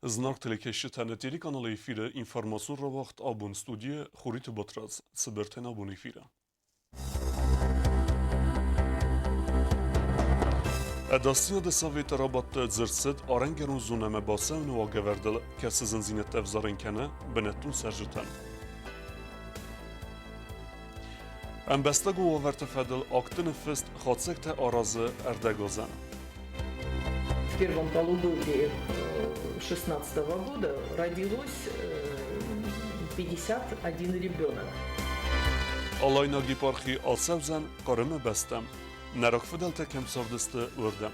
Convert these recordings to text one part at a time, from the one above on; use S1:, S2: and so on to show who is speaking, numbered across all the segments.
S1: Znak telekeşitane teлеканал efire informasyon ravaxt abun studiye Xurit Batraz sıberten abun efire. Edastina de Saveta rabatta zırtsıd arengerun zuneme basavne ve geverdel kesi zinzinet evzarenkene benettun serjiten. Embestag u vertefedel aktın fest xatsekte arazı erdegazan.
S2: В первом полугодии 2016 года родилось 51 ребенок.
S1: Alayna giparxi alsevzen qarıme bestem. Nerakfedel tekem sardistı ördem.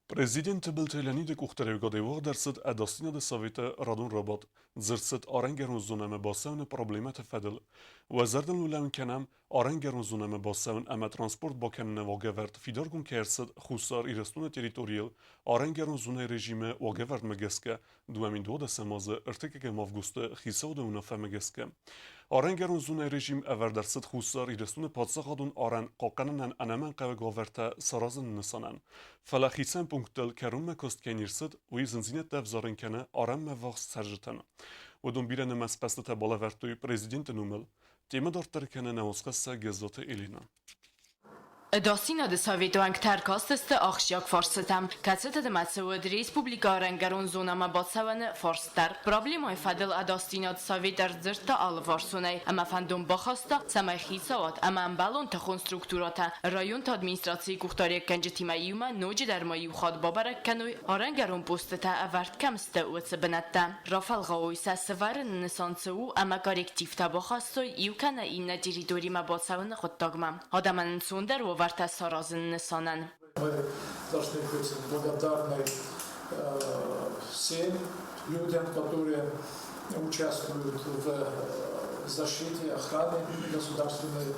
S1: Президент Белтелени de Kuchterevgade dersid edastina de Saveta Radun Rabat zırtsit arengerun zuneme basavne problemet fedel ve zerden uleun kenem arengerun zuneme basavne eme transport bakenine vagevert fidargun kersid xusar irestune teritorial arengerun zune rejime vagevert megeske duemin do de semazı irtekeke mavguste xisa de unafe megeske. Arengerun zune rejim ever dersid xusar irestune patsagadun aren qaqanenen enemen qeve gaverte sarazın nisanen. Felaxisen punktel kerum me kost kenirsid u izin devzarın kene aram me vaxt serjiten. U dun birene mespestete balavertoy prezident numel, teme dartar kene neosqessa gezdote elina.
S3: Դասինա դեսավետոանք թարկաստստը աղշյակ ֆորստամ կացետը դմացուդ ռեսպուբլիկա ռանգարուն զոնամա բացավանը ֆորստար պրոբլեմայ ֆադել ադասինա դեսավետար ձրտա ալվարսունայ ամա ֆանդում բախաստա սամայ խիսավատ ամա ամբալոն թխուն ստրուկտուրատա ռայոն ադմինիստրացիի կուխտարիակ կնջտիմայիումա նոջի դարմայի ուխատ բաբարակ կանոյ առանգարուն պոստտա ավարտ կամստը ուծը բնատա ռաֆալ գաոյսա սվարն նսանցու ամա կարեկտիվ տաբախաստոյ իուքանա իննա տերիտորիմա բացավանը խոտտագմա հադամանն սունդար ու Мы
S4: должны быть благодарны всем людям, которые участвуют в защите, охране государственной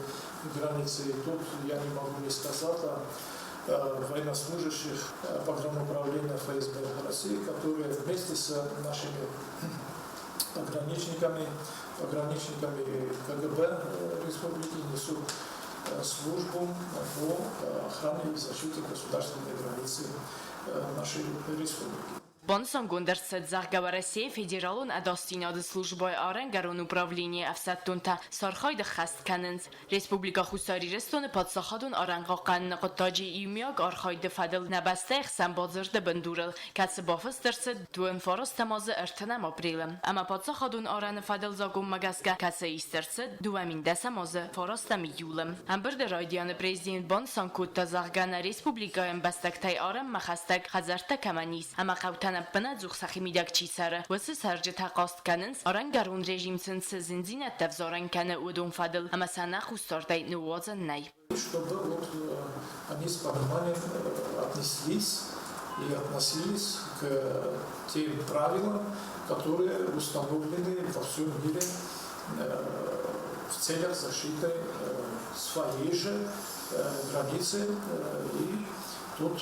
S4: границы. И тут я не могу не сказать о военнослужащих погрануправления ФСБ России, которые вместе с нашими пограничниками КГБ Республики несут службу по охране и защите государственной границы нашей республики.
S3: Бонсон Гундерсет Захгава России федералун адастинады службой аренгарун управление афсаттунта сархайда хаст каненс республика хусари рестоны подсахадун аренга канны қоттажи имяг архайда фадл набасте ихсан базырды бандурал катсы бафыстерсет дуэн форос тамазы эртенам апрелем ама подсахадун араны фадл загум магасга катсы истерсет дуэмин десамазы форостам июлем амбырды радианы президент Бонсон Кутта Захгана республика эмбастактай арам махастак хазарта каманис ама қавтан بنادزوخ سخی میدک چی سره واسه سرج تقاست کننس آرنگارون رژیم سنس زنزینت تفزارن کنه ودون فضل اما سنه خوستارده نوازن نی.
S4: Чтобы вот они с пониманием отнеслись и относились к тем правилам, которые установлены во всем мире в целях защиты своей же границы и тут,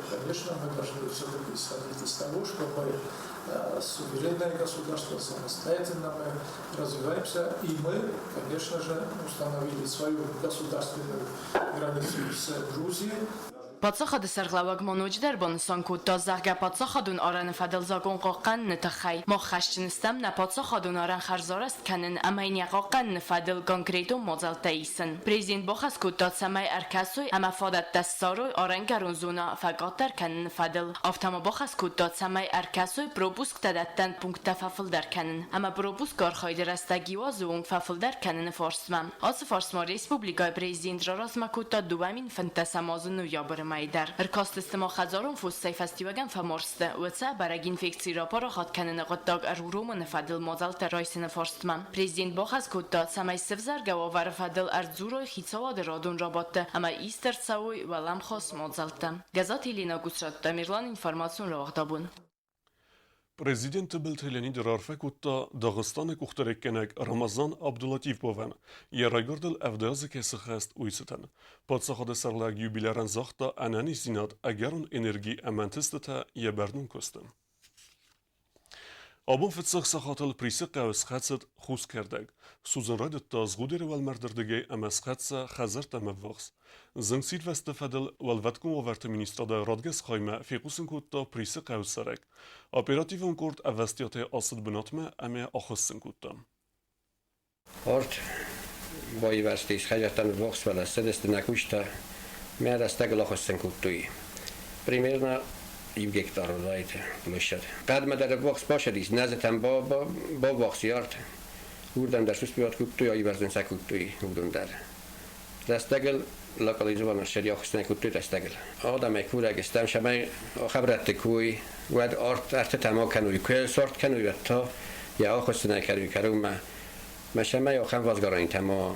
S4: конечно, мы должны все-таки исходить из того, что мы суверенное государство, самостоятельно мы развиваемся, и мы, конечно же, установили свою государственную границу с Грузией.
S3: Պատսախադը սերղլավակ մոնոջդեր բոնսան կուտա զարգա պատսախադուն արանը ֆադել զագոն ყոყան նտխայ մոխ խաշչնստամ նա պատսախադուն արան խարզորաստ կանն ամայնյա ყոყան նֆադել կոնկրետո մոզալտեիսն Պրեզիդենտ բոխաս կուտա սամայ արքասոյ ամա ֆադատ դասարոյ արան գարուն զոնա ֆակատար կանն ֆադել ավտամա բոխաս կուտա սամայ արքասոյ պրոպուսկ տադատտան պունկտա ֆաֆլդար կանն ամա պրոպուսկ արխայդրաստագիվա զոն ֆաֆլդար կանն ֆորսմա ասը ֆորսմա ռեսպուբլիկա պրեզիդենտ ռոզմա կուտա դուամին ֆանտասամոզն ու յաբր Майдар. Ркостыстымо хазарун фуссай фестиваган фаморсты. Уца бараг инфекции рапора хатканын гыттаг арурумын фадыл мозалта райсыны форстман. Президент Бохаз кутта самай севзар гававар фадыл ардзурой хицавады радун работты. Ама истер цауй валам хос мозалта. Газат Елена Гусрат Тамирлан информацион равахдабун.
S1: Президент Белтелени дырарфе кутта Дагыстаны кухтареккенек Рамазан Абдулатив бовен, ярайгордыл эвдазы кесихест уйсытен. Падсахады сарлаг юбилярен захта анани зинат агерун энерги эментистete ебердун костын. Abon fıtsıq saxatıl prisi qəvz xətsət xus kərdəg. Suzun rədə taz qudiri vəl mərdərdəgəy əməz xətsə xəzər təməvvəqs. Zəng silvəstə fədil vəl vətkun ovərtə ministrada radgəz xaymə fiqusin kutta prisi qəvz sərək. Operativun kurt əvəstiyatı asıd bınatmə əməyə axıssın kutta.
S5: Ort boi värsti xəjətən vəqs vələ sədəstə nəkuşta mərəstəq axıssın kuttui. Примерно и в гектар знаете, площадь. Когда мы вокс пошли, назад ба вокс ярд. Урдан даш успевать купту, а и верзен са купту и урдан дар. Растагл локализован шерия хостен купту растагл. آدم کورگ استم شما خبرت کوی ود ارت تمام کنوی کوی سورت کنوی تا یا خستن کروی کروم ما شما یا خم وازگارین تمام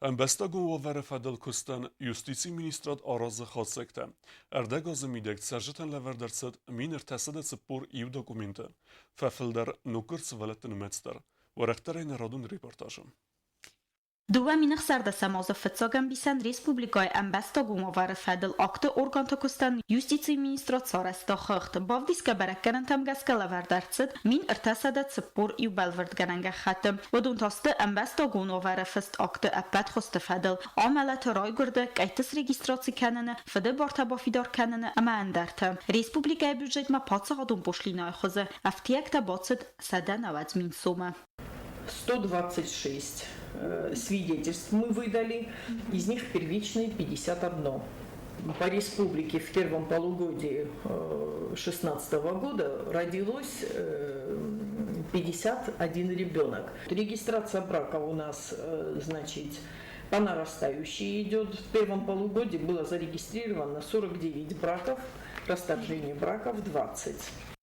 S1: Embesta gunvavere fedel kustan justici ministrat arazı xatsekte. Erdeg azı midekt serjeten leverderset min ertesedet spor iu dokumente. Fefilder nukur sıvaletin metster. Varektereyn radun reportajım.
S6: Dua minıq sərdəsə mazı fıtsagan bisən Respublikay əmbəsta qumavara fədil aktı organtokustan justici ministrat sarəstə xıxt. Bavdiska bərəkkənən təmgəskələ vərdərtsid, min ırtəsədət sıppur iu bəlvərdgənəngə xətəm. Vəduntastı əmbəsta qumavara fıst aktı əppət xostı fədil. Amələtə ray gürdə qaytыс registrasi kənini, fıdı bartabafidar kənini əmə əndərtə. Respublikaya büdjetmə patsa adun poşlinay xızı. Əftiyək də batsid sədə 90 000 sumə.
S2: 126 свидетельств мы выдали, из них первичные 51. По республике в первом полугодии 2016 года родилось 51 ребенок. Регистрация брака у нас, значит, по нарастающей идет. В первом полугодии было зарегистрировано 49 браков, расторжение браков 20.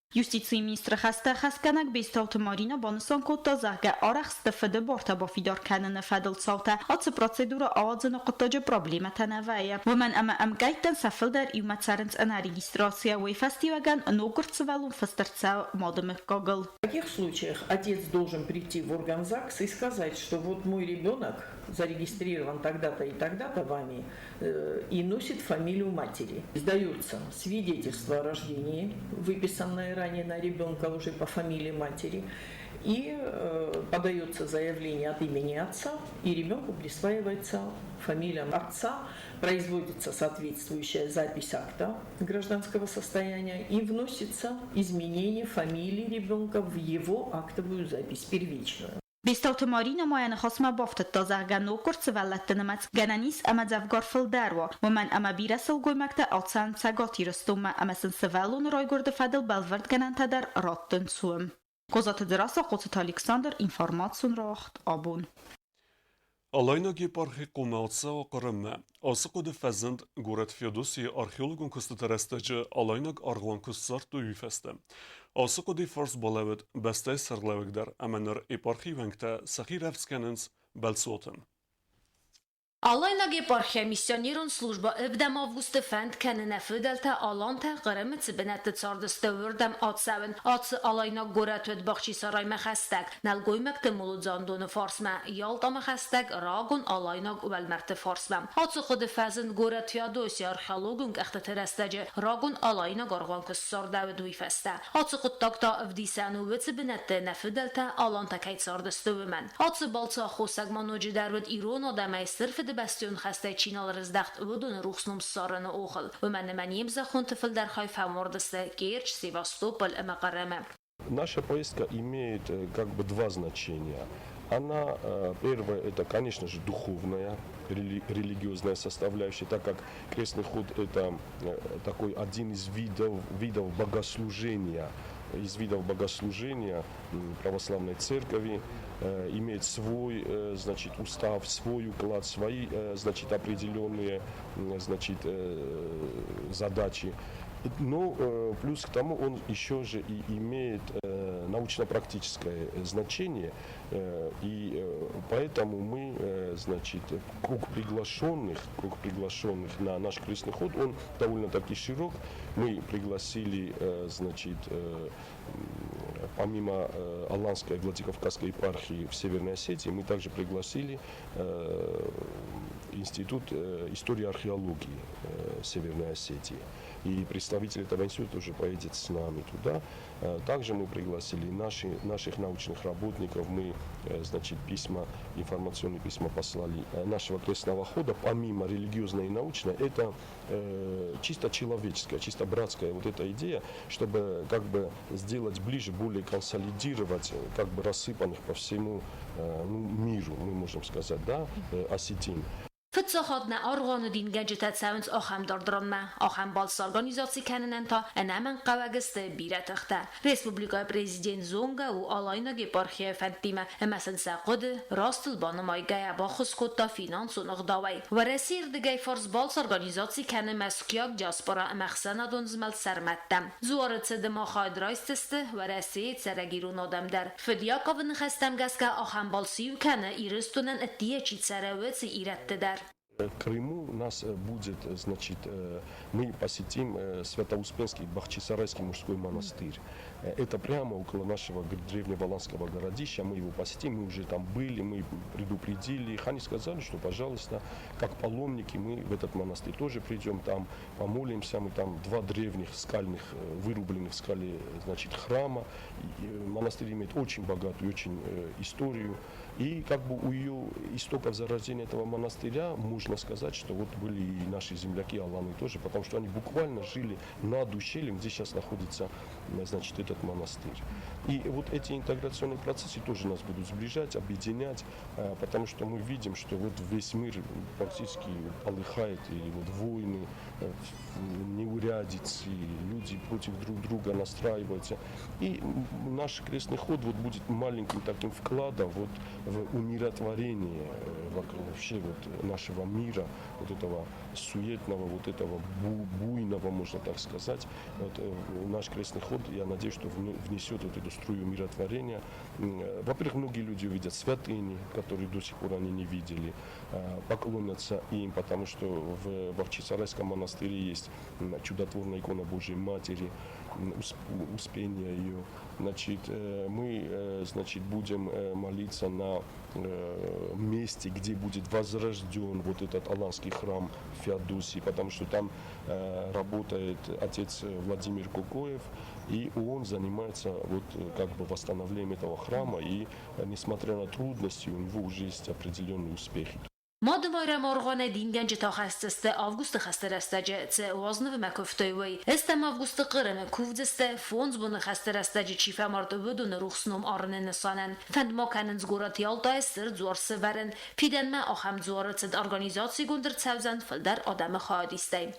S6: Justiției ministră xəstə xəskənək beystavtı Marina Banısan kodda zəhgə araq stəfədə borta bafidar kənini fədil saltə atsı prosedura ağacını qıttacı problemə tənəvəyə. Və mən əmə əmqəytdən səfildər ümət sərins ənə registrasiya və fəstivəgən nogırtsıvəlun fıstırtsə madımıq qaqıl.
S2: В таких случаях отец должен прийти в орган ЗАГС и сказать, что вот мой ребенок зарегистрирован тогда-то и тогда-то вами и носит фамилию матери. Сдается свидетельство о рождении, выписанное ранее на ребенка уже по фамилии матери, и подается заявление от имени отца, и ребенку присваивается фамилия отца, производится соответствующая запись акта гражданского состояния и вносится изменение фамилии ребенка в его актовую запись первичную.
S6: Beystavtı Marina mayəni xasma baftı da zəhgə nogırtsı vəlləttənəməz gənənis əmə zəvgar fıldərva və mən əmə bir əsıl qoymaqda atsan səqat yürüstümə əməsin sıvəlun raygurdu fədil bəlvərd gənəntədər rattın suum. Qozatı dırasa Qoçut Aleksandr informatsun raxt abun.
S1: Alaynak yeparxi qonaltsa o qırımmə. Ası qodu fəzənd Qorat Feodosiya arxeologun kıstı tərəstəcə Alaynak arğlan kıstsart da yüfəstə. Ası qodu fars baləvət bəstəy sərləvəkdər əmənər yeparxi vəngtə səxi rəfskənins bəlsotın.
S7: Alaynak yeparxiya missionerun slujba övdəm avgustu fənd kənənə fıdəltə alantə qırımıtsı bənətdə çardıstă vördəm atsəvin. Atsı Alaynak Qorat öd baxçı sarayma xəstək. Nəl qoymaqdı muluzandonu farsmə. Yaltama xəstək ragun Alaynak uvəlmərtə farsmə. Atsı xudu fəzin Qorat Feodosiya arxeologun qəxtə tərəstəcə. Ragun Alaynak arğan kıssar dəvəd uyfəstə. Atsı xudtaqda övdisənu vıtsı bənətdə nəfıdəltə alantə kayt sardıstă vəmən. Atsı balça xosəqman ocu dərvəd İron adəməy sırfı Бастион хастай чинал раздахт водон рухснум сарана охал. ومن منيم زخون تفل در خايف мордосте Керчь, Севастополь, Макараме.
S8: Наша поездка имеет как бы два значения. Она, первое, это, конечно же, духовная, религиозная составляющая, так как крестный ход это такой один из видов богослужения, православной церкви, имеет свой, значит, устав, свой уклад, свои, значит, определенные, значит, задачи. Но плюс к тому он еще же и имеет научно-практическое значение, и поэтому мы, значит, круг приглашенных на наш крестный ход, он довольно-таки широк. Мы пригласили, значит, помимо Аланской и Владикавказской епархии в Северной Осетии, мы также пригласили Институт истории и археологии Северной Осетии. и представитель этого института уже поедет с нами туда. Также мы пригласили наших научных работников, мы, значит, письма, информационные письма послали нашего крестного хода, помимо религиозной и научной, это чисто человеческая, чисто братская вот эта идея, чтобы как бы сделать ближе, более консолидировать, как бы рассыпанных по всему миру, мы можем сказать, да, осетин.
S7: Fıtsahatna arğanı din gəncətət səvins axam dardranma, axam balsa organizasiya kəninin ta ənəmən qavəqistə birətəxtə. Respublika Prezident Zonga u alayna geparxiyə fəntimə əməsin səqıdı, rastıl banımay gəyə baxız kodda finansun ıqdavay. Və rəsir digəy farz balsa organizasiya kəni məskiyaq jaspara əməxsənə donzməl sərməttəm. Zuarıtsı dıma xaydıraystısты və rəsiyyət sərəgirun adamdər. Fıdyaqavını xəstəm gəskə axam balsiyu kəni iristunən ətdiyə çit sərəvətsi irəttidər.
S8: В Крыму у нас будет, значит, мы посетим Свято-Успенский Бахчисарайский мужской монастырь. Это прямо около нашего древнего Ланского городища. Мы его посетим, мы уже там были, мы предупредили их. Они сказали, что, пожалуйста, как паломники, мы в этот монастырь тоже придем, там помолимся. Мы там два древних скальных, вырубленных в скале, значит, храма. Монастырь имеет очень богатую, очень историю. И как бы у ее истоков зарождения этого монастыря можно сказать, что вот были и наши земляки аланы тоже, потому что они буквально жили над ущельем, где сейчас находится, значит, этот монастырь. И вот эти интеграционные процессы тоже нас будут сближать, объединять, потому что мы видим, что вот весь мир практически полыхает, или вот войны, неурядицы, люди против друг друга настраиваются. И наш крестный ход вот будет маленьким таким вкладом вот в умиротворение вообще вот нашего мира, вот этого суетного, вот этого буйного, можно так сказать. Вот, наш крестный ход, я надеюсь, что внесет вот эту струю миротворения. Во-первых, многие люди увидят святыни, которые до сих пор они не видели, поклонятся им, потому что в Бахчисарайском монастыре есть чудотворная икона Божьей Матери, Успения ее. Значит, мы, значит, будем молиться на месте, где будет возрожден вот этот аланский храм в Феодосии, потому что там работает отец Владимир Кокоев, и он занимается вот как бы восстановлением этого храма, и несмотря на трудности, у него уже есть определенные успехи.
S7: Madem ayram organa din gence taxəssüsdə avqustı xəstərəstəcə çə vazını və məkuftoy. Estem avqustı qırımı kuvdəstə fonds bunu xəstərəstəcə çifə mardı vüdünü ruxsnum arını nisanen. Fənd makanın zgorat yalda estir zuarsı verin. Pidənmə axam zuarı çəd organizasiya gündür çəvzən fıldər adamı xadistəyim.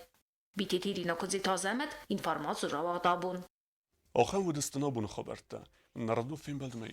S7: Bititi Rina Kudzi Tazemet, informatsiya ravaqdabun.
S1: آخر و دستنابون خبرته نردو فیلم بلد ما